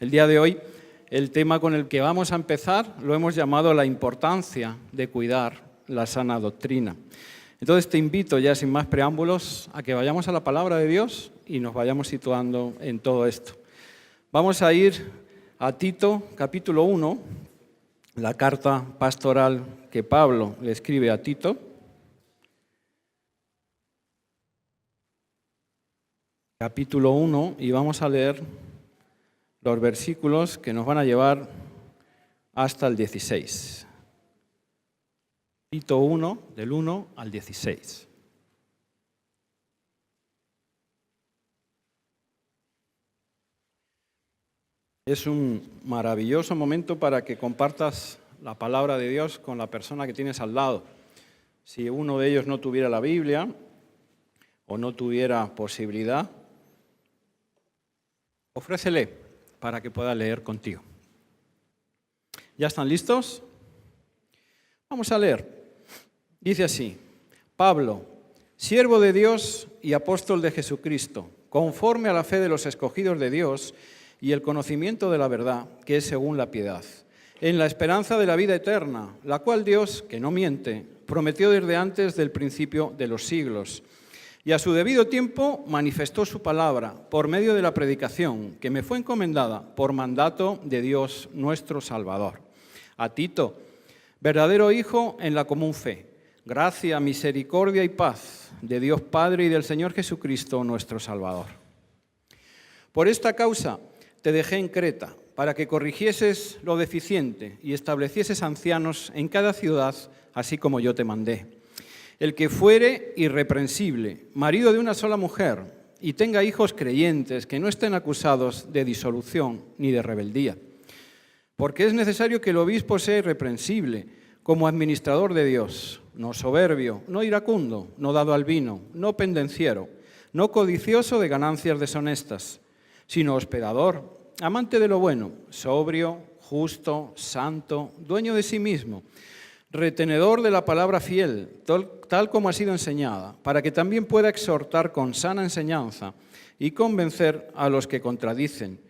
El día de hoy, el tema con el que vamos a empezar lo hemos llamado la importancia de cuidar la sana doctrina. Entonces te invito ya sin más preámbulos a que vayamos a la palabra de Dios y nos vayamos situando en todo esto. Vamos a ir a Tito, capítulo 1, la carta pastoral que Pablo le escribe a Tito. Capítulo 1, y vamos a leer los versículos que nos van a llevar hasta el 16. Tito 1, del 1 al 16. Es un maravilloso momento para que compartas la palabra de Dios con la persona que tienes al lado. Si uno de ellos no tuviera la Biblia o no tuviera posibilidad, ofrécele para que pueda leer contigo. ¿Ya están listos? Vamos a leer. Dice así: Pablo, siervo de Dios y apóstol de Jesucristo, conforme a la fe de los escogidos de Dios y el conocimiento de la verdad, que es según la piedad, en la esperanza de la vida eterna, la cual Dios, que no miente, prometió desde antes del principio de los siglos. Y a su debido tiempo manifestó su palabra por medio de la predicación que me fue encomendada por mandato de Dios nuestro Salvador. A Tito, verdadero hijo en la común fe, gracia, misericordia y paz de Dios Padre y del Señor Jesucristo nuestro Salvador. Por esta causa te dejé en Creta, para que corrigieses lo deficiente y establecieses ancianos en cada ciudad, así como yo te mandé. El que fuere irreprensible, marido de una sola mujer, y tenga hijos creyentes que no estén acusados de disolución ni de rebeldía. Porque es necesario que el obispo sea irreprensible, como administrador de Dios, no soberbio, no iracundo, no dado al vino, no pendenciero, no codicioso de ganancias deshonestas, sino hospedador, amante de lo bueno, sobrio, justo, santo, dueño de sí mismo, retenedor de la palabra fiel, tal como ha sido enseñada, para que también pueda exhortar con sana enseñanza y convencer a los que contradicen.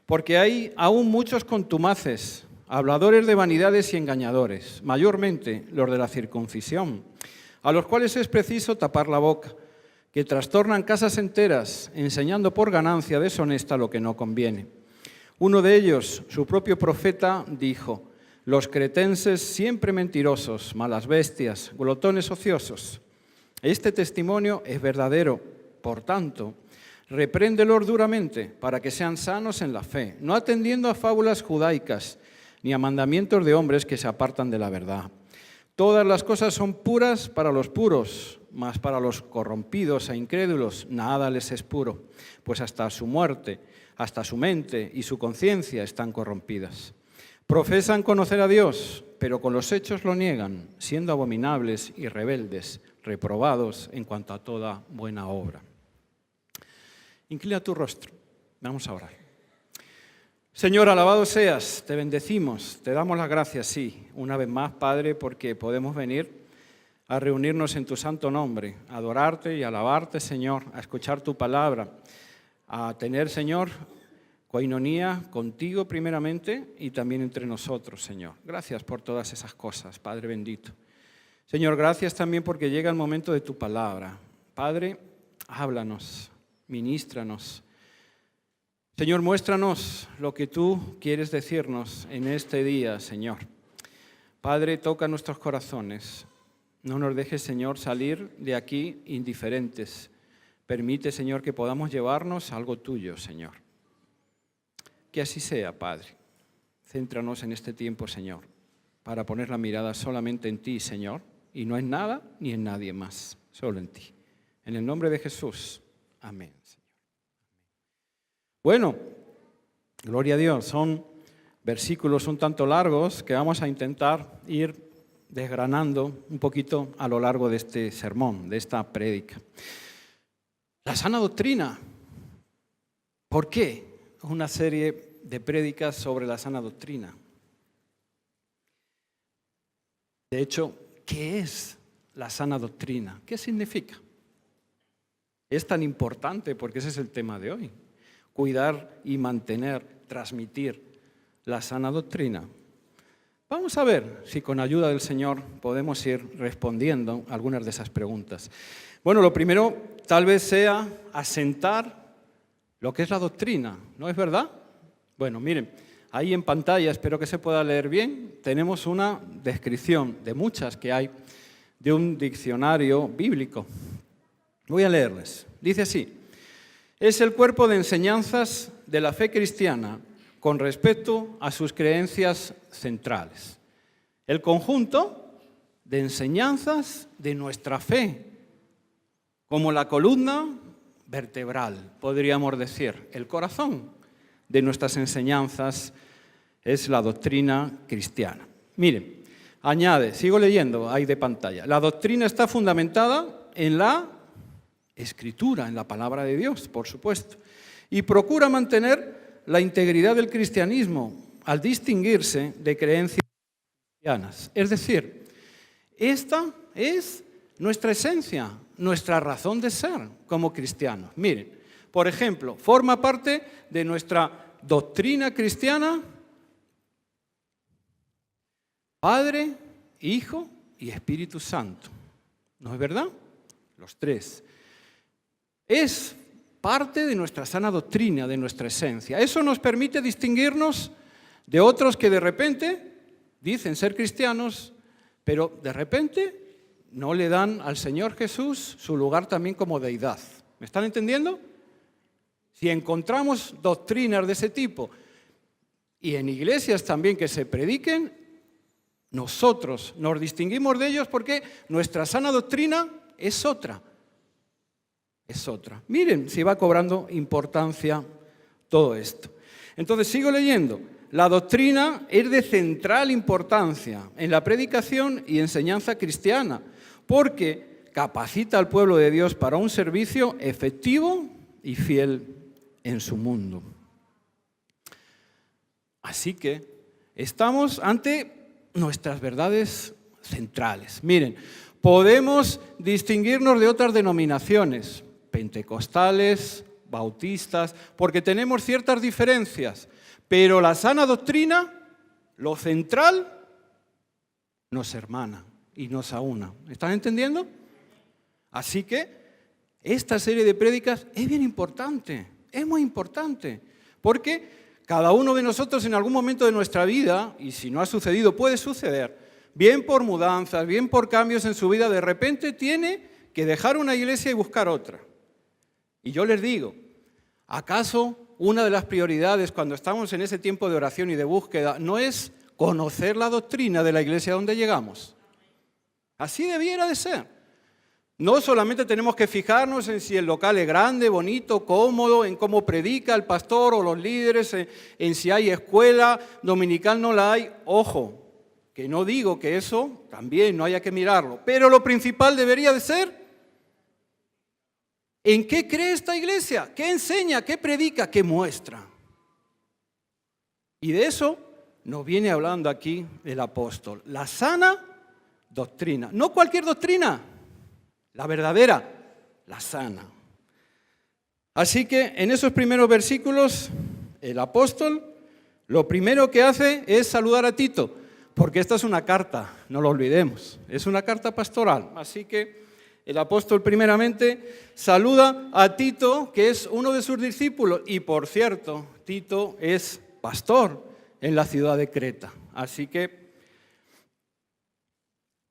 Porque hay aún muchos contumaces, habladores de vanidades y engañadores, mayormente los de la circuncisión, a los cuales es preciso tapar la boca, que trastornan casas enteras, enseñando por ganancia deshonesta lo que no conviene. Uno de ellos, su propio profeta, dijo: los cretenses siempre mentirosos, malas bestias, glotones ociosos. Este testimonio es verdadero, por tanto, repréndelos duramente para que sean sanos en la fe, no atendiendo a fábulas judaicas ni a mandamientos de hombres que se apartan de la verdad. Todas las cosas son puras para los puros, mas para los corrompidos e incrédulos nada les es puro, pues hasta su muerte, hasta su mente y su conciencia están corrompidas. Profesan conocer a Dios, pero con los hechos lo niegan, siendo abominables y rebeldes, reprobados en cuanto a toda buena obra. Inclina tu rostro, vamos a orar. Señor, alabado seas, te bendecimos, te damos las gracias, sí, una vez más, Padre, porque podemos venir a reunirnos en tu santo nombre, a adorarte y alabarte, Señor, a escuchar tu palabra, a tener, Señor, coinonía contigo primeramente y también entre nosotros, Señor. Gracias por todas esas cosas, Padre bendito. Señor, gracias también porque llega el momento de tu palabra. Padre, háblanos, ministranos. Señor, muéstranos lo que tú quieres decirnos en este día, Señor. Padre, toca nuestros corazones. No nos dejes, Señor, salir de aquí indiferentes. Permite, Señor, que podamos llevarnos algo tuyo, Señor. Que así sea, Padre. Céntranos en este tiempo, Señor, para poner la mirada solamente en ti, Señor, y no en nada ni en nadie más, solo en ti. En el nombre de Jesús. Amén, Señor. Bueno, gloria a Dios. Son versículos un tanto largos que vamos a intentar ir desgranando un poquito a lo largo de este sermón, de esta prédica. La sana doctrina. ¿Por qué? Una serie de prédicas sobre la sana doctrina. De hecho, ¿qué es la sana doctrina? ¿Qué significa? Es tan importante porque ese es el tema de hoy. Cuidar y mantener transmitir la sana doctrina? Vamos a ver si con ayuda del Señor podemos ir respondiendo algunas de esas preguntas. Bueno, lo primero tal vez sea asentar lo que es la doctrina, ¿no es verdad? Bueno, miren, ahí en pantalla, espero que se pueda leer bien, tenemos una descripción de muchas que hay de un diccionario bíblico. Voy a leerles. Dice así: es el cuerpo de enseñanzas de la fe cristiana con respecto a sus creencias centrales. El conjunto de enseñanzas de nuestra fe, como la columna vertebral, podríamos decir, el corazón de nuestras enseñanzas es la doctrina cristiana. Miren, añade, sigo leyendo ahí de pantalla, la doctrina está fundamentada en la Escritura, en la palabra de Dios, por supuesto, y procura mantener la integridad del cristianismo al distinguirse de creencias cristianas. Es decir, esta es nuestra esencia, nuestra razón de ser como cristianos. Miren, por ejemplo, forma parte de nuestra doctrina cristiana Padre, Hijo y Espíritu Santo. ¿No es verdad? Los tres. Es parte de nuestra sana doctrina, de nuestra esencia. Eso nos permite distinguirnos de otros que de repente dicen ser cristianos, pero de repente no le dan al Señor Jesús su lugar también como deidad. ¿Me están entendiendo? Si encontramos doctrinas de ese tipo y en iglesias también que se prediquen, nosotros nos distinguimos de ellos porque nuestra sana doctrina es otra. Es otra. Miren si va cobrando importancia todo esto. Entonces sigo leyendo. La doctrina es de central importancia en la predicación y enseñanza cristiana, porque capacita al pueblo de Dios para un servicio efectivo y fiel en su mundo. Así que estamos ante nuestras verdades centrales. Miren, podemos distinguirnos de otras denominaciones, pentecostales, bautistas, porque tenemos ciertas diferencias, pero la sana doctrina, lo central, nos hermana y nos aúna. ¿Están entendiendo? Así que esta serie de prédicas es bien importante, es muy importante, porque cada uno de nosotros en algún momento de nuestra vida, y si no ha sucedido, puede suceder, bien por mudanzas, bien por cambios en su vida, de repente tiene que dejar una iglesia y buscar otra. Y yo les digo, ¿acaso una de las prioridades cuando estamos en ese tiempo de oración y de búsqueda no es conocer la doctrina de la iglesia donde llegamos? Así debiera de ser. No solamente tenemos que fijarnos en si el local es grande, bonito, cómodo, en cómo predica el pastor o los líderes, en si hay escuela dominical, no la hay. Ojo, que no digo que eso también no haya que mirarlo, pero lo principal debería de ser ¿en qué cree esta iglesia? ¿Qué enseña? ¿Qué predica? ¿Qué muestra? Y de eso nos viene hablando aquí el apóstol. La sana doctrina. No cualquier doctrina, la verdadera, la sana. Así que en esos primeros versículos, el apóstol lo primero que hace es saludar a Tito, porque esta es una carta, no lo olvidemos, es una carta pastoral. Así que el apóstol primeramente saluda a Tito, que es uno de sus discípulos. Y por cierto, Tito es pastor en la ciudad de Creta. Así que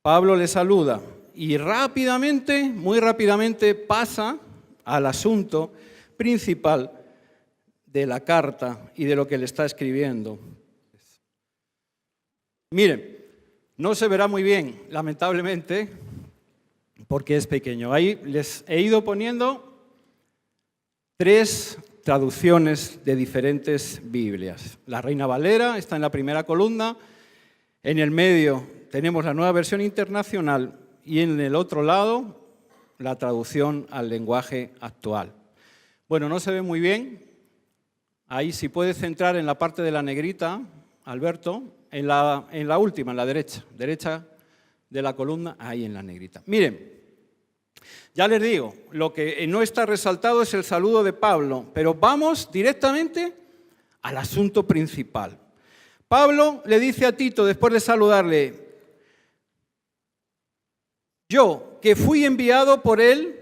Pablo le saluda y rápidamente, muy rápidamente pasa al asunto principal de la carta y de lo que le está escribiendo. Miren, no se verá muy bien, lamentablemente, porque es pequeño. Ahí les he ido poniendo 3 traducciones de diferentes Biblias. La Reina Valera está en la primera columna, en el medio tenemos la Nueva Versión Internacional y en el otro lado la traducción al lenguaje actual. Bueno, no se ve muy bien. Ahí si puede centrar en la parte de la negrita, Alberto, en la última, en la derecha de la columna, ahí en la negrita. Miren, ya les digo, lo que no está resaltado es el saludo de Pablo, pero vamos directamente al asunto principal. Pablo le dice a Tito, después de saludarle, yo, que fui enviado por él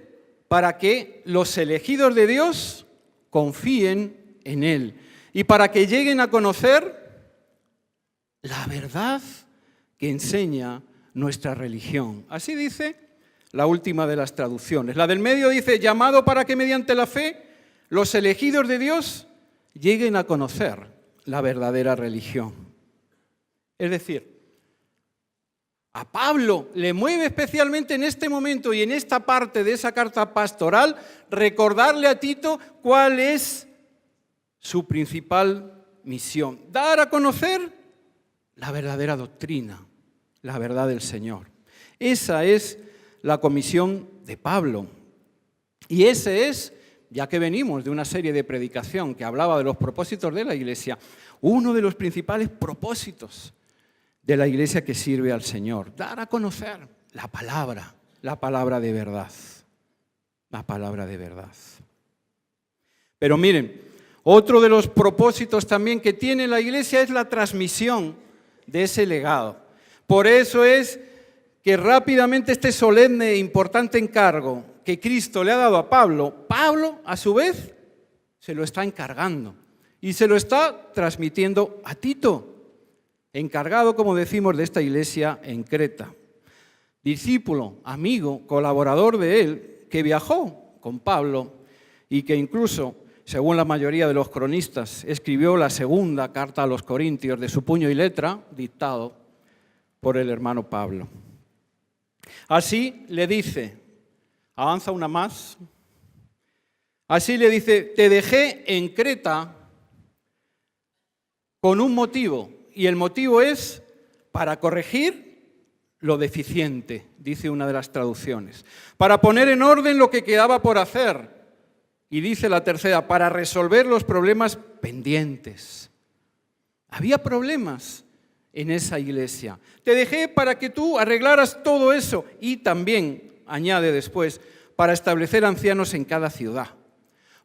para que los elegidos de Dios confíen en él y para que lleguen a conocer la verdad que enseña nuestra religión. Así dice la última de las traducciones. La del medio dice, llamado para que mediante la fe los elegidos de Dios lleguen a conocer la verdadera religión. Es decir, a Pablo le mueve especialmente en este momento y en esta parte de esa carta pastoral recordarle a Tito cuál es su principal misión. Dar a conocer la verdadera doctrina, la verdad del Señor. Esa es la comisión de Pablo. Y ese es, ya que venimos de una serie de predicación que hablaba de los propósitos de la Iglesia, uno de los principales propósitos de la Iglesia que sirve al Señor. Dar a conocer la palabra de verdad. La palabra de verdad. Pero miren, otro de los propósitos también que tiene la Iglesia es la transmisión de ese legado. Por eso es que rápidamente este solemne e importante encargo que Cristo le ha dado a Pablo, Pablo a su vez se lo está encargando y se lo está transmitiendo a Tito, encargado, como decimos, de esta iglesia en Creta. Discípulo, amigo, colaborador de él, que viajó con Pablo y que incluso, según la mayoría de los cronistas, escribió la segunda carta a los Corintios de su puño y letra, dictado por el hermano Pablo. Así le dice, avanza una más, así le dice, te dejé en Creta con un motivo, y el motivo es para corregir lo deficiente, dice una de las traducciones, para poner en orden lo que quedaba por hacer, y dice la tercera, para resolver los problemas pendientes. Había problemas en esa iglesia. Te dejé para que tú arreglaras todo eso y también, añade después, para establecer ancianos en cada ciudad,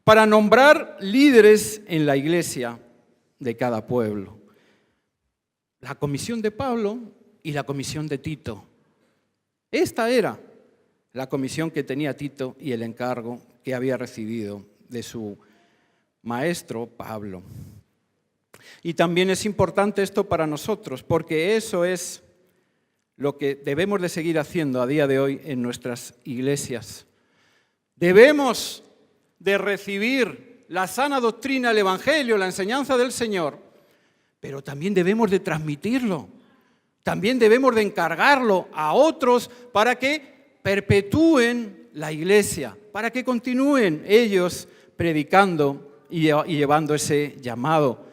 para nombrar líderes en la iglesia de cada pueblo. La comisión de Pablo y la comisión de Tito. Esta era la comisión que tenía Tito y el encargo que había recibido de su maestro Pablo. Y también es importante esto para nosotros, porque eso es lo que debemos de seguir haciendo a día de hoy en nuestras iglesias. Debemos de recibir la sana doctrina, el Evangelio, la enseñanza del Señor, pero también debemos de transmitirlo, también debemos de encargarlo a otros para que perpetúen la iglesia, para que continúen ellos predicando y llevando ese llamado.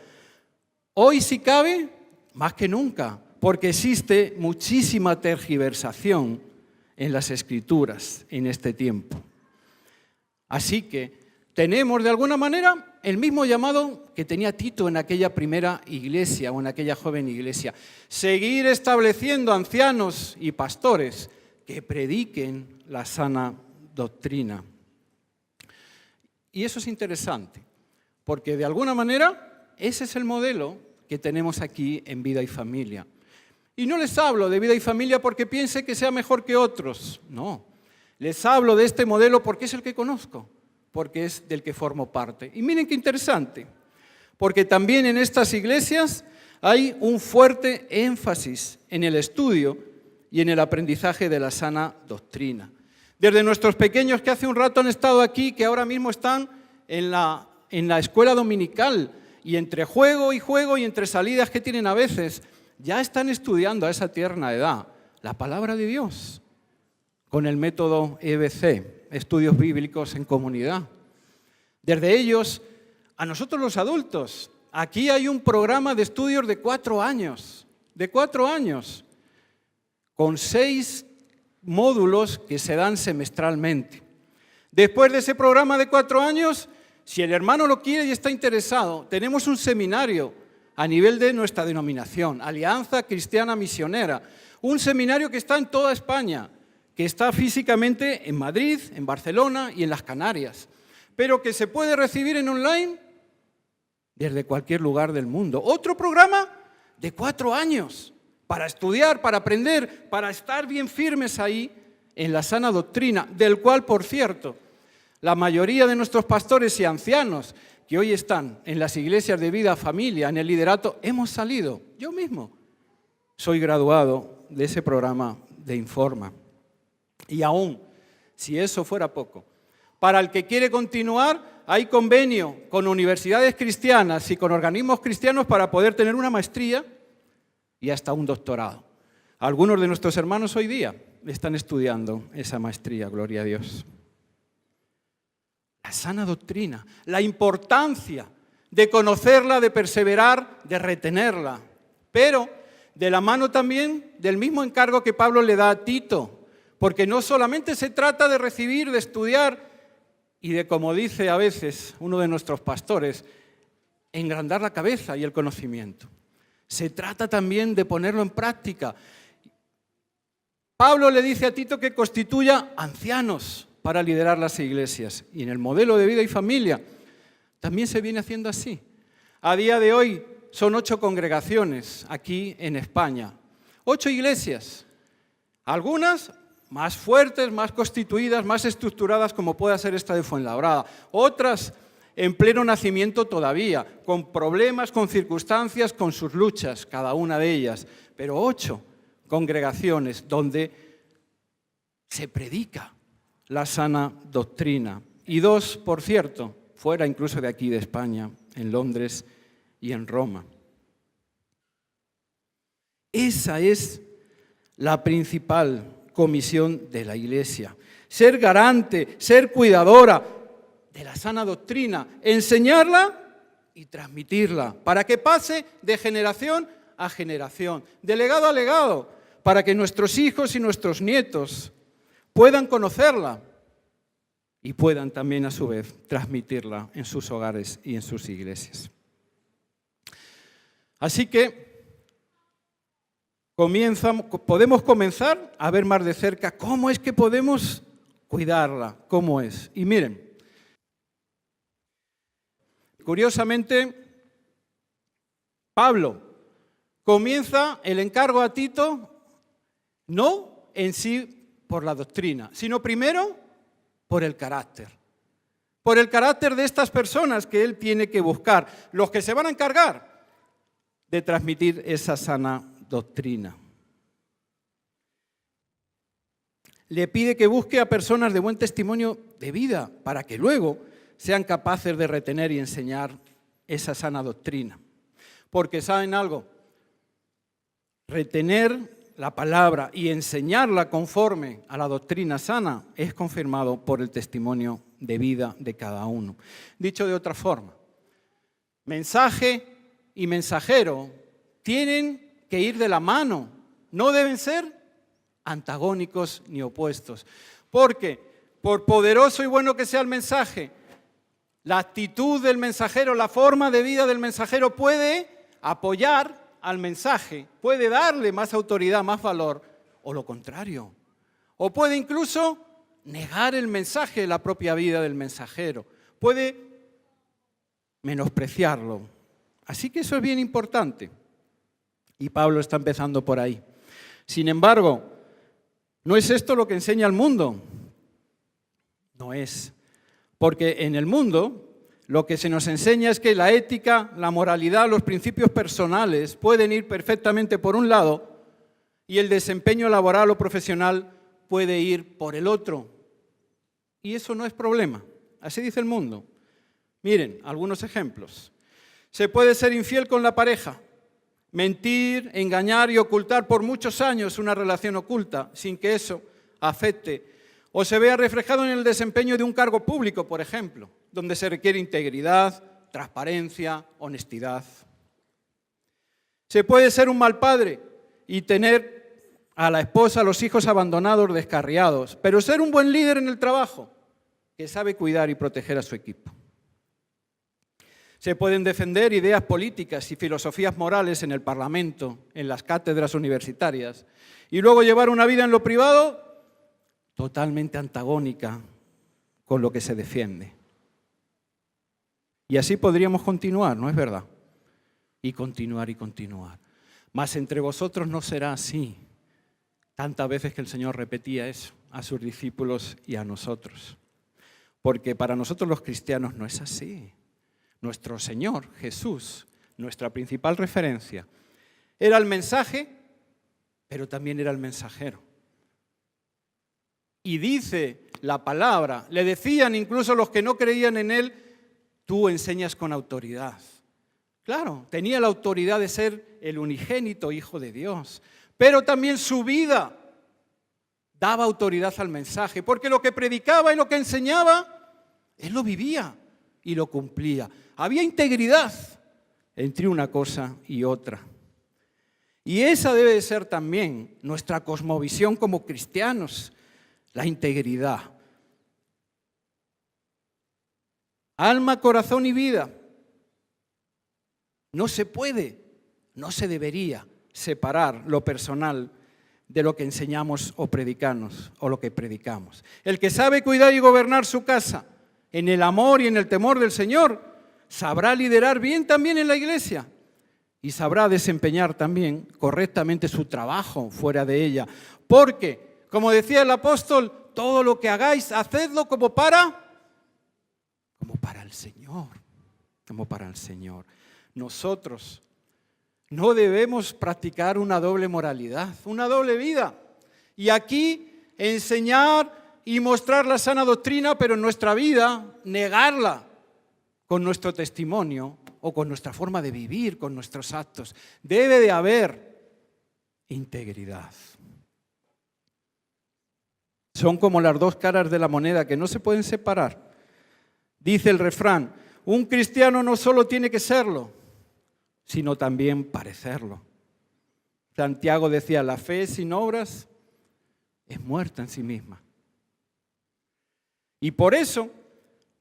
Hoy, si cabe, más que nunca, porque existe muchísima tergiversación en las Escrituras en este tiempo. Así que tenemos de alguna manera el mismo llamado que tenía Tito en aquella primera iglesia o en aquella joven iglesia. Seguir estableciendo ancianos y pastores que prediquen la sana doctrina. Y eso es interesante, porque de alguna manera ese es el modelo que tenemos aquí en Vida y Familia. Y no les hablo de Vida y Familia porque piense que sea mejor que otros, no. Les hablo de este modelo porque es el que conozco, porque es del que formo parte. Y miren qué interesante, porque también en estas iglesias hay un fuerte énfasis en el estudio y en el aprendizaje de la sana doctrina. Desde nuestros pequeños que hace un rato han estado aquí, que ahora mismo están en la escuela dominical, y entre juego y entre salidas que tienen a veces, ya están estudiando a esa tierna edad la palabra de Dios con el método EBC, Estudios Bíblicos en Comunidad. Desde ellos, a nosotros los adultos, aquí hay un programa de estudios de 4 años, con 6 módulos que se dan semestralmente. Después de ese programa de 4 años, si el hermano lo quiere y está interesado, tenemos un seminario a nivel de nuestra denominación, Alianza Cristiana Misionera, un seminario que está en toda España, que está físicamente en Madrid, en Barcelona y en las Canarias, pero que se puede recibir en online desde cualquier lugar del mundo. Otro programa de 4 años para estudiar, para aprender, para estar bien firmes ahí en la sana doctrina, del cual, por cierto, la mayoría de nuestros pastores y ancianos que hoy están en las iglesias de vida, familia, en el liderato, hemos salido. Yo mismo soy graduado de ese programa de Informa. Y aún, si eso fuera poco, para el que quiere continuar, hay convenio con universidades cristianas y con organismos cristianos para poder tener una maestría y hasta un doctorado. Algunos de nuestros hermanos hoy día están estudiando esa maestría, gloria a Dios. La sana doctrina, la importancia de conocerla, de perseverar, de retenerla, pero de la mano también del mismo encargo que Pablo le da a Tito, porque no solamente se trata de recibir, de estudiar y de, como dice a veces uno de nuestros pastores, engrandar la cabeza y el conocimiento. Se trata también de ponerlo en práctica. Pablo le dice a Tito que constituya ancianos para liderar las iglesias. Y en el modelo de vida y familia también se viene haciendo así. A día de hoy son 8 congregaciones aquí en España. 8 iglesias. Algunas más fuertes, más constituidas, más estructuradas, como puede ser esta de Fuenlabrada. Otras en pleno nacimiento todavía, con problemas, con circunstancias, con sus luchas, cada una de ellas. Pero 8 congregaciones donde se predica la sana doctrina. Y 2, por cierto, fuera incluso de aquí de España, en Londres y en Roma. Esa es la principal comisión de la Iglesia. Ser garante, ser cuidadora de la sana doctrina, enseñarla y transmitirla, para que pase de generación a generación, de legado a legado, para que nuestros hijos y nuestros nietos puedan conocerla y puedan también a su vez transmitirla en sus hogares y en sus iglesias. Así que podemos comenzar a ver más de cerca cómo es que podemos cuidarla, cómo es. Y miren, curiosamente, Pablo comienza el encargo a Tito no en sí por la doctrina, sino primero por el carácter. Por el carácter de estas personas que él tiene que buscar, los que se van a encargar de transmitir esa sana doctrina. Le pide que busque a personas de buen testimonio de vida para que luego sean capaces de retener y enseñar esa sana doctrina. Porque ¿saben algo? Retener la palabra y enseñarla conforme a la doctrina sana es confirmado por el testimonio de vida de cada uno. Dicho de otra forma, mensaje y mensajero tienen que ir de la mano, no deben ser antagónicos ni opuestos. Porque, por poderoso y bueno que sea el mensaje, la actitud del mensajero, la forma de vida del mensajero puede apoyar al mensaje, puede darle más autoridad, más valor, o lo contrario. O puede incluso negar el mensaje, la propia vida del mensajero. Puede menospreciarlo. Así que eso es bien importante. Y Pablo está empezando por ahí. Sin embargo, ¿no es esto lo que enseña el mundo? No es. Porque en el mundo lo que se nos enseña es que la ética, la moralidad, los principios personales pueden ir perfectamente por un lado y el desempeño laboral o profesional puede ir por el otro. Y eso no es problema. Así dice el mundo. Miren, algunos ejemplos. Se puede ser infiel con la pareja, mentir, engañar y ocultar por muchos años una relación oculta sin que eso afecte o se vea reflejado en el desempeño de un cargo público, por ejemplo, donde se requiere integridad, transparencia, honestidad. Se puede ser un mal padre y tener a la esposa, a los hijos abandonados, descarriados, pero ser un buen líder en el trabajo, que sabe cuidar y proteger a su equipo. Se pueden defender ideas políticas y filosofías morales en el Parlamento, en las cátedras universitarias, y luego llevar una vida en lo privado totalmente antagónica con lo que se defiende. Y así podríamos continuar, ¿no es verdad? Y continuar y continuar. Mas entre vosotros no será así. Tantas veces que el Señor repetía eso a sus discípulos y a nosotros. Porque para nosotros los cristianos no es así. Nuestro Señor, Jesús, nuestra principal referencia, era el mensaje, pero también era el mensajero. Y dice la palabra, le decían incluso los que no creían en Él, tú enseñas con autoridad. Claro, tenía la autoridad de ser el unigénito Hijo de Dios, pero también su vida daba autoridad al mensaje, porque lo que predicaba y lo que enseñaba, Él lo vivía y lo cumplía. Había integridad entre una cosa y otra. Y esa debe de ser también nuestra cosmovisión como cristianos, la integridad. Alma, corazón y vida. No se puede, no se debería separar lo personal de lo que enseñamos o predicamos o lo que predicamos. El que sabe cuidar y gobernar su casa en el amor y en el temor del Señor, sabrá liderar bien también en la iglesia y sabrá desempeñar también correctamente su trabajo fuera de ella. Porque, como decía el apóstol, todo lo que hagáis, hacedlo como para el Señor, como para el Señor. Nosotros no debemos practicar una doble moralidad, una doble vida. Y aquí enseñar y mostrar la sana doctrina, pero en nuestra vida negarla con nuestro testimonio o con nuestra forma de vivir, con nuestros actos. Debe de haber integridad. Son como las dos caras de la moneda que no se pueden separar. Dice el refrán, un cristiano no solo tiene que serlo, sino también parecerlo. Santiago decía, la fe sin obras es muerta en sí misma. Y por eso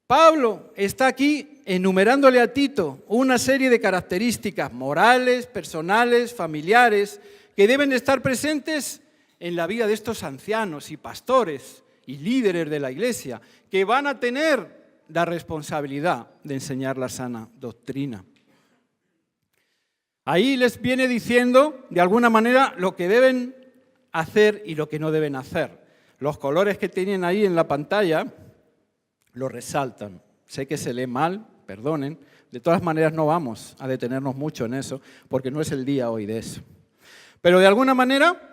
Pablo está aquí enumerándole a Tito una serie de características morales, personales, familiares, que deben estar presentes en la vida de estos ancianos y pastores y líderes de la iglesia, que van a tener la responsabilidad de enseñar la sana doctrina. Ahí les viene diciendo, de alguna manera, lo que deben hacer y lo que no deben hacer. Los colores que tienen ahí en la pantalla lo resaltan. Sé que se lee mal, perdonen. De todas maneras no vamos a detenernos mucho en eso, porque no es el día hoy de eso. Pero de alguna manera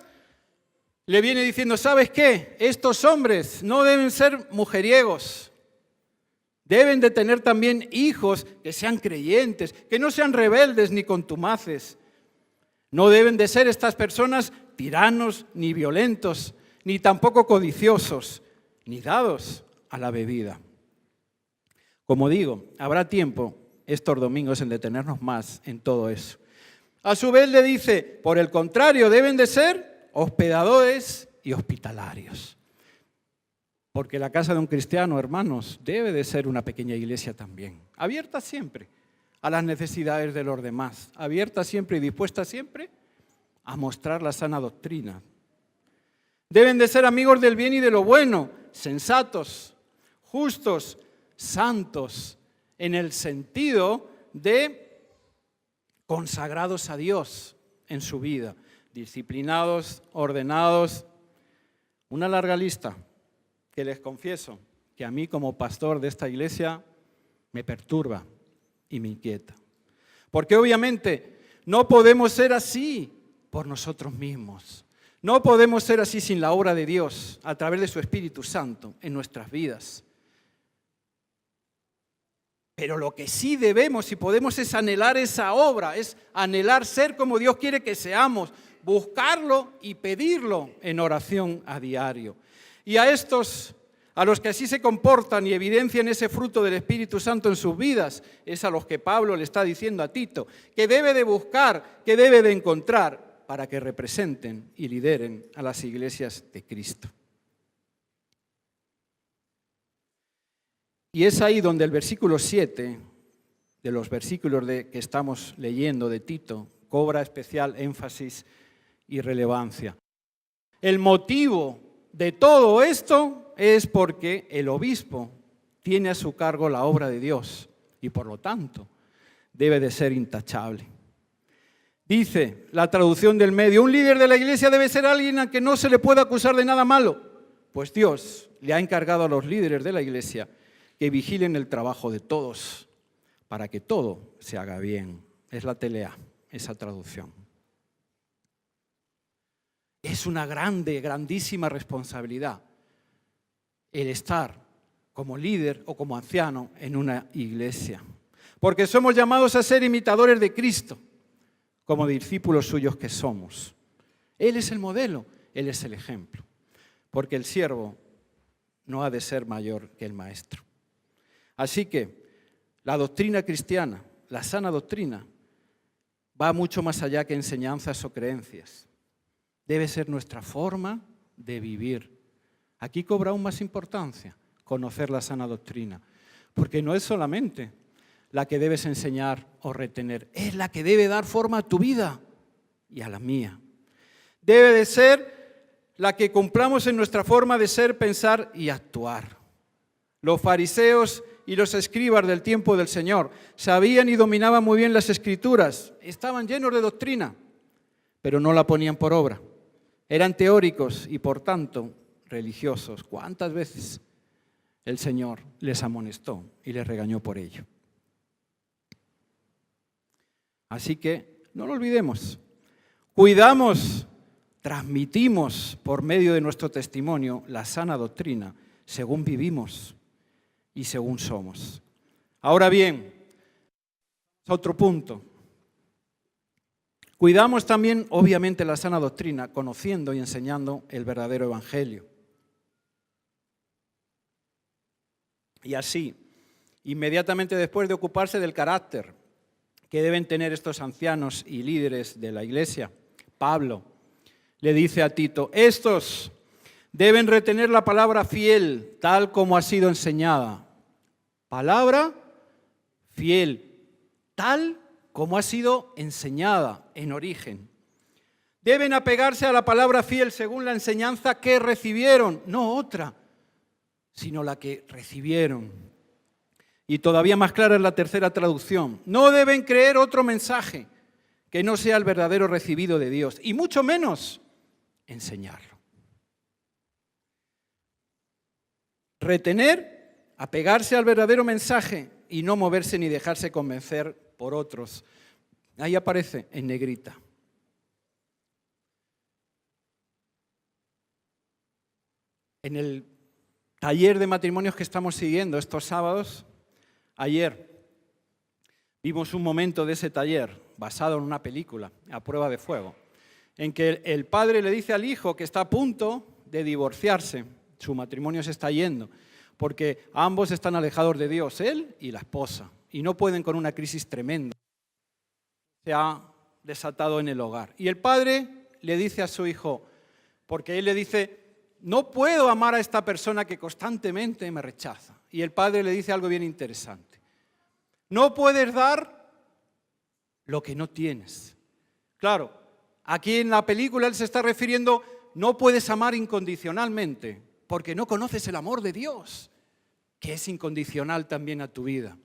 le viene diciendo, ¿sabes qué? Estos hombres no deben ser mujeriegos. Deben de tener también hijos que sean creyentes, que no sean rebeldes ni contumaces. No deben de ser estas personas tiranos ni violentos, ni tampoco codiciosos, ni dados a la bebida. Como digo, habrá tiempo estos domingos en detenernos más en todo eso. A su vez le dice, por el contrario, deben de ser hospedadores y hospitalarios. Porque la casa de un cristiano, hermanos, debe de ser una pequeña iglesia también, abierta siempre a las necesidades de los demás, abierta siempre y dispuesta siempre a mostrar la sana doctrina. Deben de ser amigos del bien y de lo bueno, sensatos, justos, santos, en el sentido de consagrados a Dios en su vida, disciplinados, ordenados, una larga lista. Que les confieso que a mí como pastor de esta iglesia me perturba y me inquieta. Porque obviamente no podemos ser así por nosotros mismos. No podemos ser así sin la obra de Dios a través de su Espíritu Santo en nuestras vidas. Pero lo que sí debemos y podemos es anhelar esa obra, es anhelar ser como Dios quiere que seamos, buscarlo y pedirlo en oración a diario. Y a estos, a los que así se comportan y evidencian ese fruto del Espíritu Santo en sus vidas, es a los que Pablo le está diciendo a Tito, que debe de buscar, que debe de encontrar para que representen y lideren a las iglesias de Cristo. Y es ahí donde el versículo 7, de los versículos que estamos leyendo de Tito, cobra especial énfasis y relevancia. El motivo de todo esto es porque el obispo tiene a su cargo la obra de Dios y por lo tanto debe de ser intachable. Dice la traducción del Medio, un líder de la iglesia debe ser alguien a que no se le pueda acusar de nada malo, pues Dios le ha encargado a los líderes de la iglesia que vigilen el trabajo de todos para que todo se haga bien. Es la TLA, esa traducción. Es una grandísima responsabilidad el estar como líder o como anciano en una iglesia, porque somos llamados a ser imitadores de Cristo, como discípulos suyos que somos. Él es el modelo, Él es el ejemplo, porque el siervo no ha de ser mayor que el maestro. Así que la doctrina cristiana, la sana doctrina, va mucho más allá que enseñanzas o creencias. Debe ser nuestra forma de vivir. Aquí cobra aún más importancia conocer la sana doctrina, porque no es solamente la que debes enseñar o retener, es la que debe dar forma a tu vida y a la mía. Debe de ser la que cumplamos en nuestra forma de ser, pensar y actuar. Los fariseos y los escribas del tiempo del Señor sabían y dominaban muy bien las Escrituras, estaban llenos de doctrina, pero no la ponían por obra. Eran teóricos y por tanto religiosos. ¿Cuántas veces el Señor les amonestó y les regañó por ello? Así que no lo olvidemos. Cuidamos, transmitimos por medio de nuestro testimonio la sana doctrina según vivimos y según somos. Ahora bien, otro punto. Cuidamos también, obviamente, la sana doctrina, conociendo y enseñando el verdadero evangelio. Y así, inmediatamente después de ocuparse del carácter que deben tener estos ancianos y líderes de la iglesia, Pablo le dice a Tito, estos deben retener la palabra fiel, tal como ha sido enseñada. Palabra fiel, tal como ha sido enseñada en origen. Deben apegarse a la palabra fiel según la enseñanza que recibieron, no otra, sino la que recibieron. Y todavía más clara es la tercera traducción. No deben creer otro mensaje que no sea el verdadero recibido de Dios, y mucho menos enseñarlo. Retener, apegarse al verdadero mensaje y no moverse ni dejarse convencer por otros. Ahí aparece en negrita. En el taller de matrimonios que estamos siguiendo estos sábados, ayer vimos un momento de ese taller basado en una película, A Prueba de Fuego, en que el padre le dice al hijo que está a punto de divorciarse, su matrimonio se está yendo, porque ambos están alejados de Dios, él y la esposa, y no pueden con una crisis tremenda. Se ha desatado en el hogar. Y el padre le dice a su hijo, porque él le dice, no puedo amar a esta persona que constantemente me rechaza. Y el padre le dice algo bien interesante. No puedes dar lo que no tienes. Claro, aquí en la película él se está refiriendo, no puedes amar incondicionalmente, porque no conoces el amor de Dios, que es incondicional también a tu vida.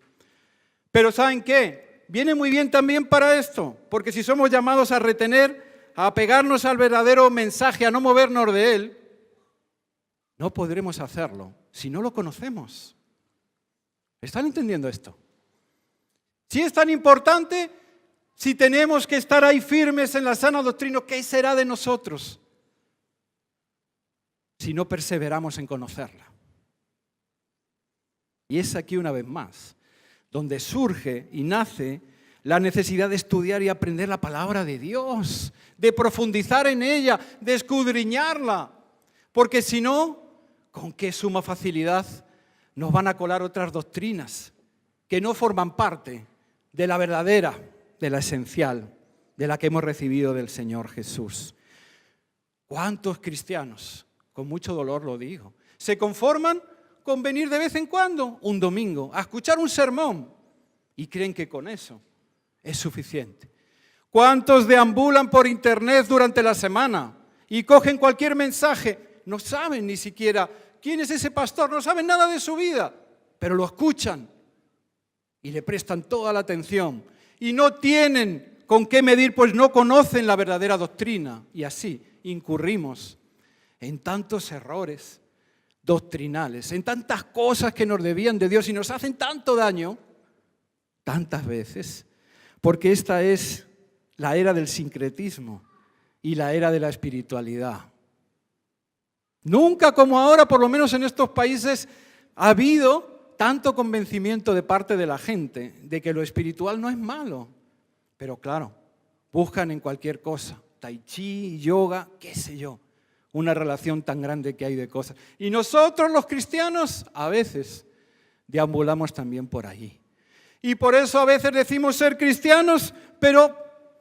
Pero ¿saben qué? Viene muy bien también para esto, porque si somos llamados a retener, a apegarnos al verdadero mensaje, a no movernos de él, no podremos hacerlo si no lo conocemos. ¿Están entendiendo esto? Si es tan importante, si tenemos que estar ahí firmes en la sana doctrina, ¿qué será de nosotros si no perseveramos en conocerla? Y es aquí una vez más donde surge y nace la necesidad de estudiar y aprender la palabra de Dios, de profundizar en ella, de escudriñarla, porque si no, con qué suma facilidad nos van a colar otras doctrinas que no forman parte de la verdadera, de la esencial, de la que hemos recibido del Señor Jesús. ¿Cuántos cristianos, con mucho dolor lo digo, se conforman con venir de vez en cuando, un domingo, a escuchar un sermón y creen que con eso es suficiente? ¿Cuántos deambulan por internet durante la semana y cogen cualquier mensaje? No saben ni siquiera quién es ese pastor, no saben nada de su vida, pero lo escuchan y le prestan toda la atención y no tienen con qué medir, pues no conocen la verdadera doctrina. Y así incurrimos en tantos errores doctrinales, en tantas cosas que nos debían de Dios y nos hacen tanto daño, tantas veces, porque esta es la era del sincretismo y la era de la espiritualidad. Nunca como ahora, por lo menos en estos países, ha habido tanto convencimiento de parte de la gente de que lo espiritual no es malo. Pero claro, buscan en cualquier cosa, tai chi, yoga, qué sé yo, una relación tan grande que hay de cosas. Y nosotros los cristianos a veces deambulamos también por allí. Y por eso a veces decimos ser cristianos, pero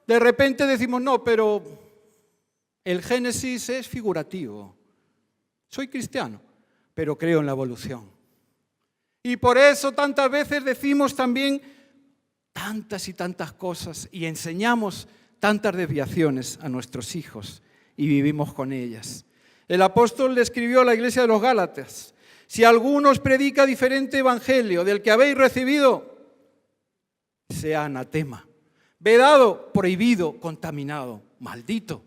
de repente decimos no, pero el Génesis es figurativo. Soy cristiano, pero creo en la evolución. Y por eso tantas veces decimos también tantas y tantas cosas y enseñamos tantas desviaciones a nuestros hijos y vivimos con ellas. El apóstol le escribió a la iglesia de los Gálatas: si alguno os predica diferente evangelio del que habéis recibido, sea anatema, vedado, prohibido, contaminado, maldito,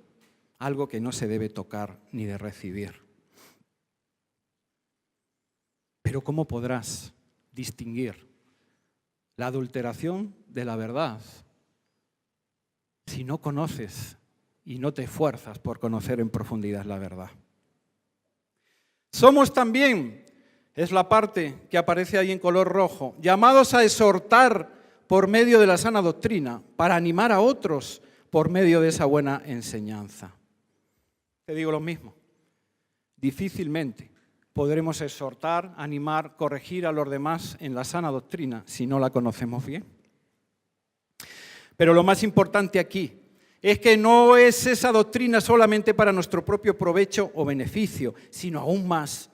algo que no se debe tocar ni de recibir. Pero ¿cómo podrás distinguir la adulteración de la verdad si no conoces y no te esfuerzas por conocer en profundidad la verdad? Somos también, es la parte que aparece ahí en color rojo, llamados a exhortar por medio de la sana doctrina, para animar a otros por medio de esa buena enseñanza. Te digo lo mismo, difícilmente podremos exhortar, animar, corregir a los demás en la sana doctrina si no la conocemos bien. Pero lo más importante aquí es que no es esa doctrina solamente para nuestro propio provecho o beneficio, sino aún más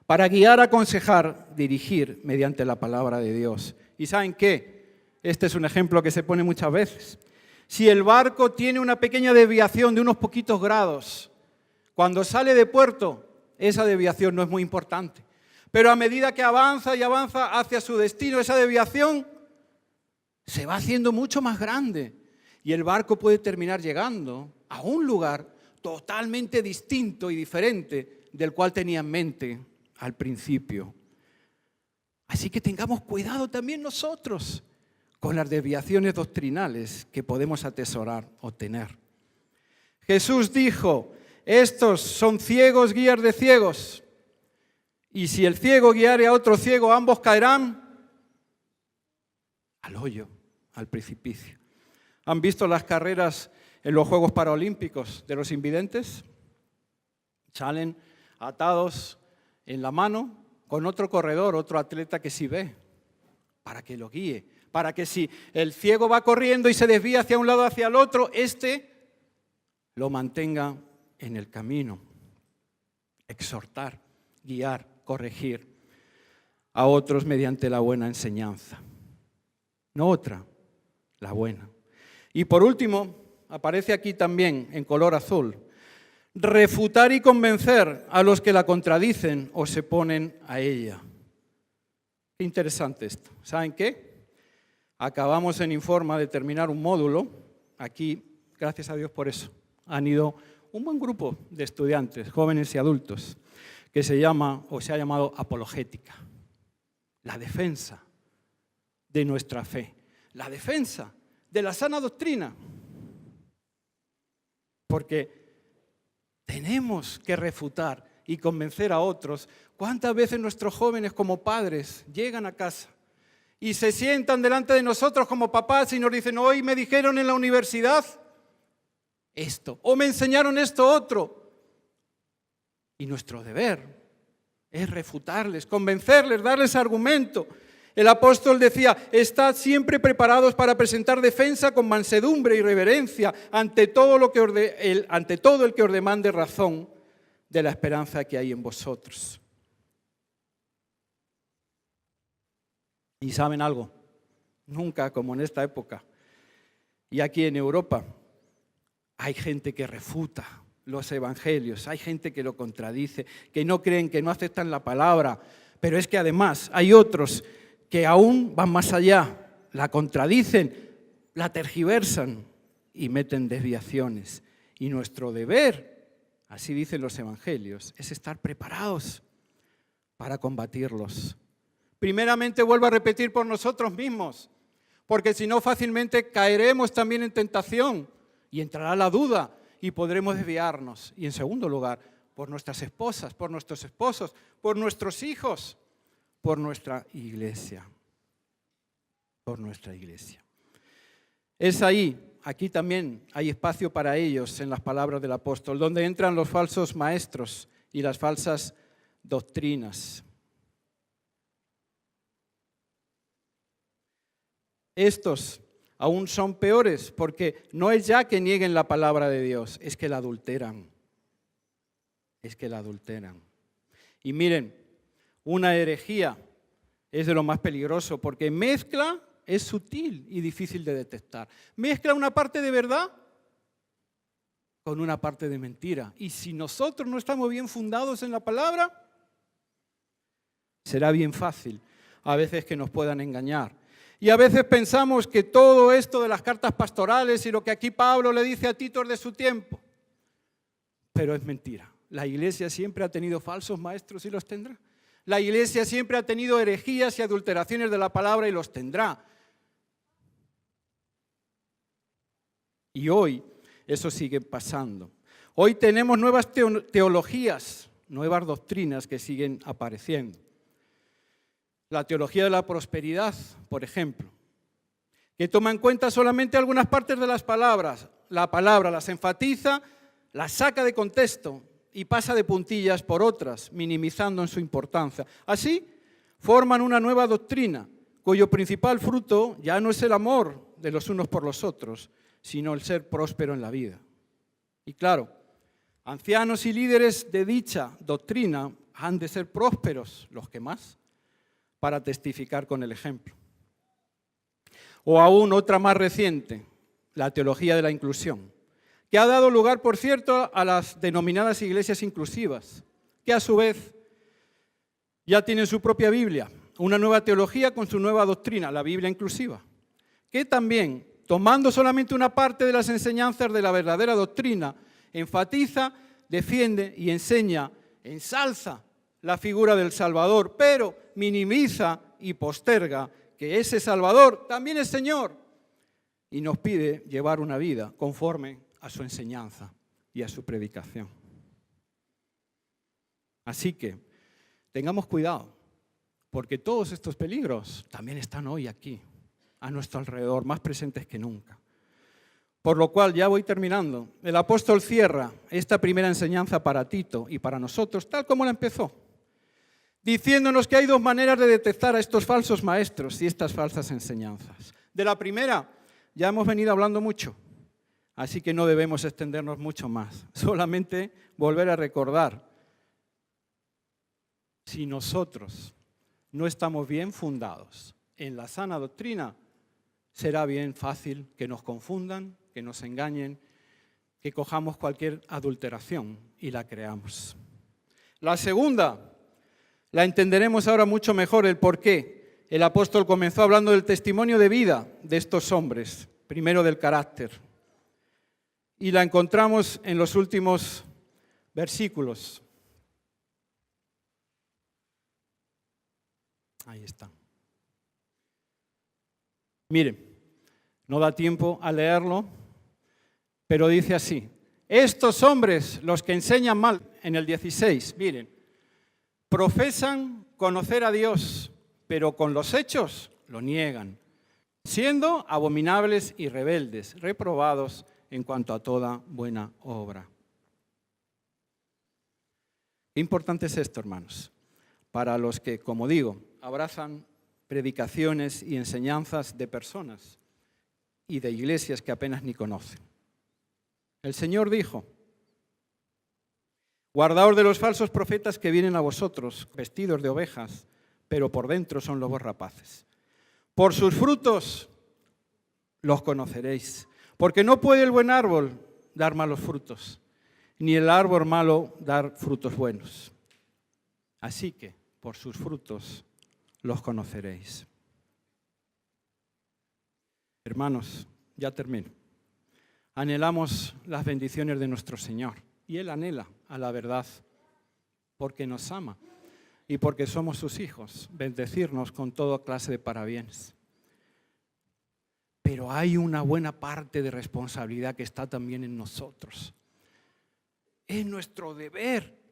para guiar, aconsejar, dirigir mediante la palabra de Dios. ¿Y saben qué? Este es un ejemplo que se pone muchas veces. Si el barco tiene una pequeña desviación de unos poquitos grados, cuando sale de puerto, esa desviación no es muy importante. Pero a medida que avanza y avanza hacia su destino, esa desviación se va haciendo mucho más grande. Y el barco puede terminar llegando a un lugar totalmente distinto y diferente del cual tenía en mente al principio. Así que tengamos cuidado también nosotros con las desviaciones doctrinales que podemos atesorar o tener. Jesús dijo: estos son ciegos guías de ciegos, y si el ciego guiare a otro ciego, ambos caerán al hoyo, al precipicio. ¿Han visto las carreras en los Juegos Paralímpicos de los invidentes? Salen atados en la mano con otro corredor, otro atleta que sí ve, para que lo guíe, para que si el ciego va corriendo y se desvía hacia un lado o hacia el otro, lo mantenga en el camino. Exhortar, guiar, corregir a otros mediante la buena enseñanza. No otra, la buena. Y por último, aparece aquí también en color azul: refutar y convencer a los que la contradicen o se oponen a ella. Qué interesante esto. ¿Saben qué? Acabamos en Informa de terminar un módulo. Aquí, gracias a Dios por eso, han ido un buen grupo de estudiantes, jóvenes y adultos, que se llama o se ha llamado apologética. La defensa de nuestra fe. La defensa de la sana doctrina. Porque tenemos que refutar y convencer a otros. ¿Cuántas veces nuestros jóvenes como padres llegan a casa y se sientan delante de nosotros como papás y nos dicen: hoy me dijeron en la universidad esto, o me enseñaron esto otro? Y nuestro deber es refutarles, convencerles, darles argumento. El apóstol decía: estad siempre preparados para presentar defensa con mansedumbre y reverencia ante todo el que os demande razón de la esperanza que hay en vosotros. ¿Y saben algo? Nunca como en esta época y aquí en Europa hay gente que refuta los evangelios, hay gente que lo contradice, que no creen, que no aceptan la palabra, pero es que además hay otros que aún van más allá la contradicen, la tergiversan y meten desviaciones. Y nuestro deber, así dicen los evangelios, es estar preparados para combatirlos. Primeramente, vuelvo a repetir, por nosotros mismos, porque si no fácilmente caeremos también en tentación y entrará la duda y podremos desviarnos. Y en segundo lugar, por nuestras esposas, por nuestros esposos, por nuestros hijos, por nuestra iglesia. Por nuestra iglesia. Es ahí, aquí también hay espacio para ellos en las palabras del apóstol, donde entran los falsos maestros y las falsas doctrinas. Estos aún son peores porque no es ya que nieguen la palabra de Dios, es que la adulteran. Es que la adulteran. Y miren, una herejía es de lo más peligroso porque mezcla, es sutil y difícil de detectar. Mezcla una parte de verdad con una parte de mentira. Y si nosotros no estamos bien fundados en la palabra, será bien fácil a veces que nos puedan engañar. Y a veces pensamos que todo esto de las cartas pastorales y lo que aquí Pablo le dice a Tito es de su tiempo. Pero es mentira. La iglesia siempre ha tenido falsos maestros y los tendrá. La iglesia siempre ha tenido herejías y adulteraciones de la palabra y los tendrá. Y hoy eso sigue pasando. Hoy tenemos nuevas teologías, nuevas doctrinas que siguen apareciendo. La teología de la prosperidad, por ejemplo, que toma en cuenta solamente algunas partes de las palabras. La palabra las enfatiza, las saca de contexto y pasa de puntillas por otras, minimizando en su importancia. Así, forman una nueva doctrina, cuyo principal fruto ya no es el amor de los unos por los otros, sino el ser próspero en la vida. Y claro, ancianos y líderes de dicha doctrina han de ser prósperos, los que más, para testificar con el ejemplo. O aún otra más reciente, la teología de la inclusión, que ha dado lugar, por cierto, a las denominadas iglesias inclusivas, que a su vez ya tienen su propia Biblia, una nueva teología con su nueva doctrina, la Biblia inclusiva, que también, tomando solamente una parte de las enseñanzas de la verdadera doctrina, enfatiza, defiende y enseña, ensalza la figura del Salvador, pero minimiza y posterga que ese Salvador también es Señor y nos pide llevar una vida conforme a su enseñanza y a su predicación. Así que tengamos cuidado, porque todos estos peligros también están hoy aquí, a nuestro alrededor, más presentes que nunca. Por lo cual, ya voy terminando, el apóstol cierra esta primera enseñanza para Tito y para nosotros, tal como la empezó, diciéndonos que hay dos maneras de detectar a estos falsos maestros y estas falsas enseñanzas. De la primera, ya hemos venido hablando mucho, así que no debemos extendernos mucho más. Solamente volver a recordar, si nosotros no estamos bien fundados en la sana doctrina, será bien fácil que nos confundan, que nos engañen, que cojamos cualquier adulteración y la creamos. La segunda, la entenderemos ahora mucho mejor el por qué. El apóstol comenzó hablando del testimonio de vida de estos hombres, primero del carácter. Y la encontramos en los últimos versículos. Ahí está. Miren, no da tiempo a leerlo, pero dice así. Estos hombres, los que enseñan mal, en el 16, miren, profesan conocer a Dios, pero con los hechos lo niegan, siendo abominables y rebeldes, reprobados en cuanto a toda buena obra. Qué importante es esto, hermanos, para los que, como digo, abrazan predicaciones y enseñanzas de personas y de iglesias que apenas ni conocen. El Señor dijo, guardaos de los falsos profetas que vienen a vosotros, vestidos de ovejas, pero por dentro son lobos rapaces. Por sus frutos los conoceréis, porque no puede el buen árbol dar malos frutos, ni el árbol malo dar frutos buenos. Así que, por sus frutos los conoceréis. Hermanos, ya termino. Anhelamos las bendiciones de nuestro Señor y Él anhela a la verdad porque nos ama y porque somos sus hijos, bendecirnos con toda clase de parabienes. Pero hay una buena parte de responsabilidad que está también en nosotros. Es nuestro deber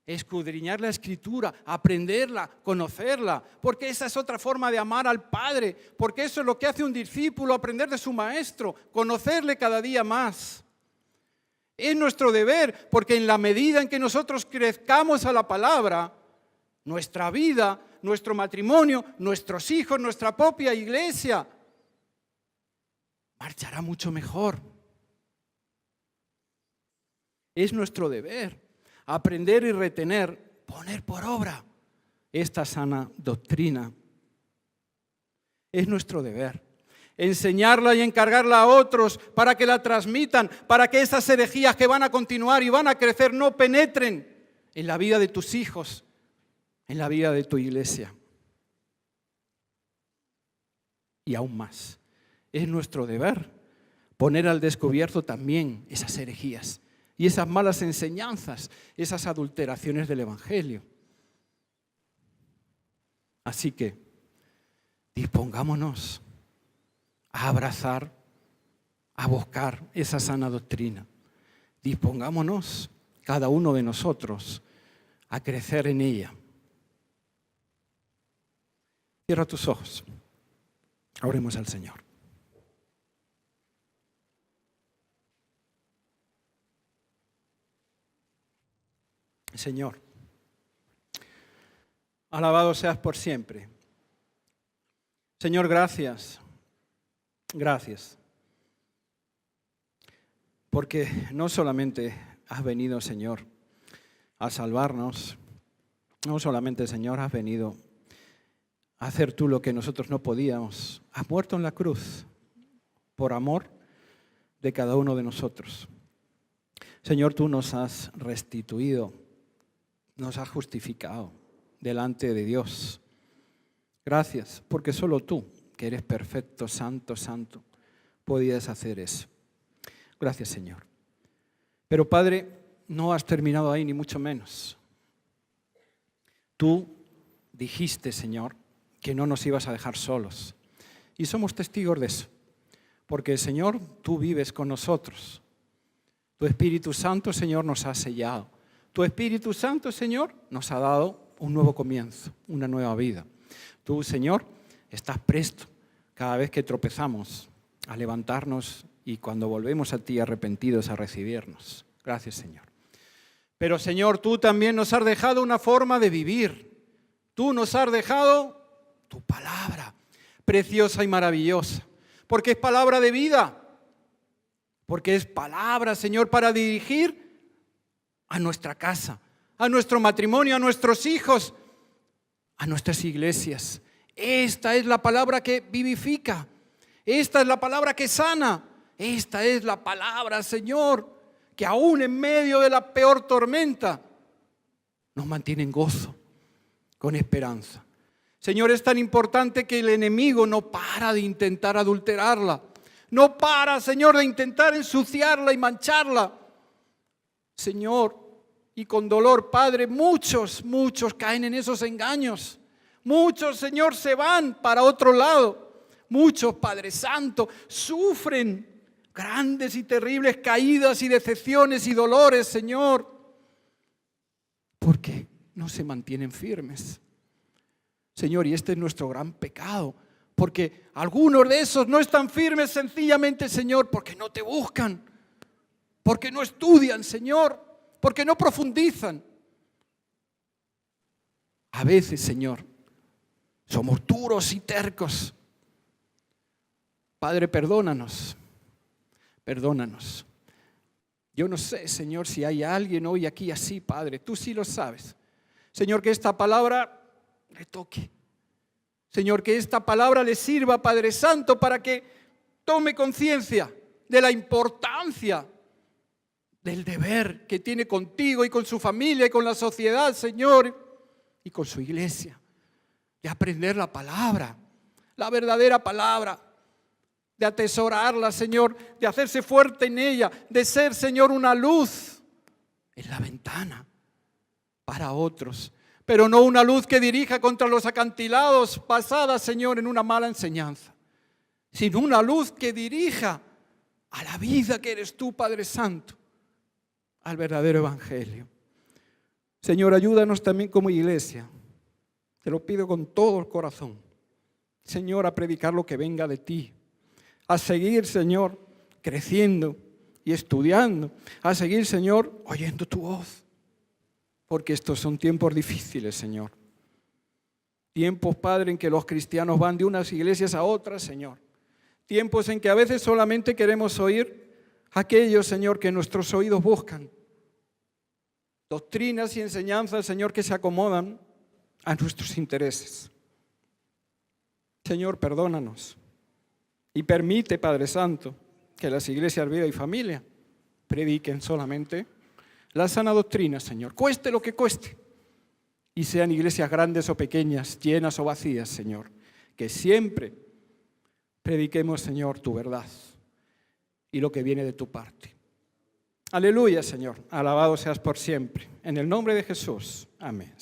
escudriñar la Escritura, aprenderla, conocerla, porque esa es otra forma de amar al Padre, porque eso es lo que hace un discípulo, aprender de su maestro, conocerle cada día más. Es nuestro deber, porque en la medida en que nosotros crezcamos a la palabra, nuestra vida, nuestro matrimonio, nuestros hijos, nuestra propia iglesia, marchará mucho mejor. Es nuestro deber aprender y retener, poner por obra esta sana doctrina. Es nuestro deber enseñarla y encargarla a otros para que la transmitan, para que esas herejías que van a continuar y van a crecer no penetren en la vida de tus hijos, en la vida de tu iglesia. Y aún más, es nuestro deber poner al descubierto también esas herejías y esas malas enseñanzas, esas adulteraciones del Evangelio. Así que dispongámonos a abrazar, a buscar esa sana doctrina. Dispongámonos, cada uno de nosotros, a crecer en ella. Cierra tus ojos. Oremos al Señor. Señor, alabado seas por siempre. Señor, gracias. Gracias. Porque no solamente has venido, Señor, a salvarnos, no solamente, Señor, has venido a hacer tú lo que nosotros no podíamos. Has muerto en la cruz por amor de cada uno de nosotros. Señor, tú nos has restituido, nos has justificado delante de Dios. Gracias, porque solo tú, que eres perfecto, santo, santo, podías hacer eso. Gracias, Señor. Pero, Padre, no has terminado ahí, ni mucho menos. Tú dijiste, Señor, que no nos ibas a dejar solos. Y somos testigos de eso. Porque, Señor, tú vives con nosotros. Tu Espíritu Santo, Señor, nos ha sellado. Tu Espíritu Santo, Señor, nos ha dado un nuevo comienzo, una nueva vida. Tú, Señor, estás presto cada vez que tropezamos a levantarnos y cuando volvemos a ti arrepentidos a recibirnos. Gracias, Señor. Pero, Señor, tú también nos has dejado una forma de vivir. Tú nos has dejado tu palabra, preciosa y maravillosa, porque es palabra de vida, porque es palabra, Señor, para dirigir a nuestra casa, a nuestro matrimonio, a nuestros hijos, a nuestras iglesias. Esta es la palabra que vivifica, esta es la palabra que sana, esta es la palabra, Señor, que aún en medio de la peor tormenta nos mantiene en gozo, con esperanza. Señor, es tan importante que el enemigo no para de intentar adulterarla, no para, Señor, de intentar ensuciarla y mancharla. Señor, y con dolor, Padre, muchos caen en esos engaños. Muchos, Señor, se van para otro lado. Muchos, Padre Santo, sufren grandes y terribles caídas y decepciones y dolores, Señor, porque no se mantienen firmes. Señor, y este es nuestro gran pecado, porque algunos de esos no están firmes sencillamente, Señor, porque no te buscan, porque no estudian, Señor, porque no profundizan. A veces, Señor, somos duros y tercos. Padre, perdónanos. Perdónanos. Yo no sé, Señor, si hay alguien hoy aquí así, Padre. Tú sí lo sabes. Señor, que esta palabra le toque. Señor, que esta palabra le sirva, Padre Santo, para que tome conciencia de la importancia del deber que tiene contigo y con su familia y con la sociedad, Señor, y con su iglesia. De aprender la palabra, la verdadera palabra. de atesorarla, Señor, de hacerse fuerte en ella, de ser, Señor, una luz en la ventana para otros, pero no una luz que dirija contra los acantilados basada, Señor, en una mala enseñanza, sino una luz que dirija a la vida que eres tú, Padre Santo, al verdadero evangelio. Señor, ayúdanos también como iglesia, te lo pido con todo el corazón, Señor, a predicar lo que venga de ti, a seguir, Señor, creciendo y estudiando, a seguir, Señor, oyendo tu voz, porque estos son tiempos difíciles, Señor. Tiempos, Padre, en que los cristianos van de unas iglesias a otras, Señor. Tiempos en que a veces solamente queremos oír aquello, Señor, que nuestros oídos buscan. Doctrinas y enseñanzas, Señor, que se acomodan a nuestros intereses. Señor, perdónanos. Y permite, Padre Santo, que las iglesias Vida y Familia prediquen solamente la sana doctrina, Señor, cueste lo que cueste. Y sean iglesias grandes o pequeñas, llenas o vacías, Señor, que siempre prediquemos, Señor, tu verdad y lo que viene de tu parte. Aleluya, Señor, alabado seas por siempre. En el nombre de Jesús, amén.